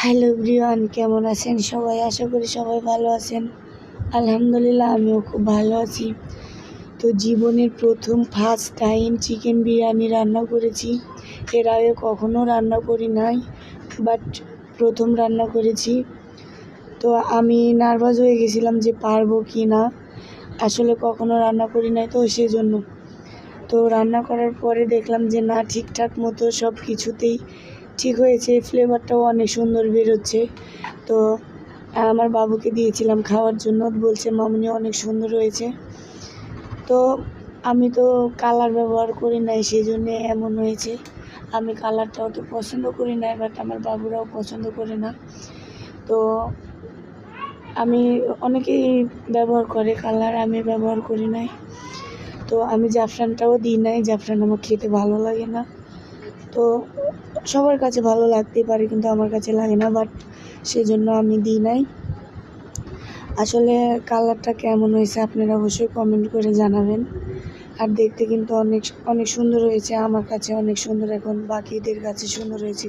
Hello everyone, কেমন আছেন সবাই? আশা করি সবাই ভালো আছেন। আলহামদুলিল্লাহ, আমিও খুব ভালো আছি। তো জীবনের প্রথম ফার্স্ট টাইম চিকেন বিরিয়ানি রান্না করেছি। এর আগে কখনও রান্না করি নাই, বাট প্রথম রান্না করেছি। তো আমি নার্ভাস হয়ে গেছিলাম যে পারবো কি না, আসলে কখনো রান্না করি নাই তো সেজন্য। তো রান্না করার পরে দেখলাম যে না, ঠিকঠাক মতো সব কিছুতেই ঠিক হয়েছে, ফ্লেভারটাও অনেক সুন্দর বেরোচ্ছে। তো আমার বাবুকে দিয়েছিলাম খাওয়ার জন্য, বলছে মামুনি অনেক সুন্দর হয়েছে। তো আমি তো কালার ব্যবহার করি নাই, সেই জন্যে এমন হয়েছে। আমি কালারটা অত পছন্দ করি না, বাট আমার বাবুরাও পছন্দ করে না। তো আমি অনেকেই ব্যবহার করে কালার, আমি ব্যবহার করি নাই। তো আমি জাফরানটাও দিই নাই, জাফরান আমার খেতে ভালো লাগে না। তো সবার কাছে ভালো লাগতেই পারে, কিন্তু আমার কাছে লাগে না, বাট সেজন্য আমি দিই নাই। আসলে কালারটা কেমন হয়েছে আপনারা অবশ্যই কমেন্ট করে জানাবেন। আর দেখতে কিন্তু অনেক অনেক সুন্দর হয়েছে, আমার কাছে অনেক সুন্দর, এখন বাকিদের কাছে সুন্দর হয়েছে।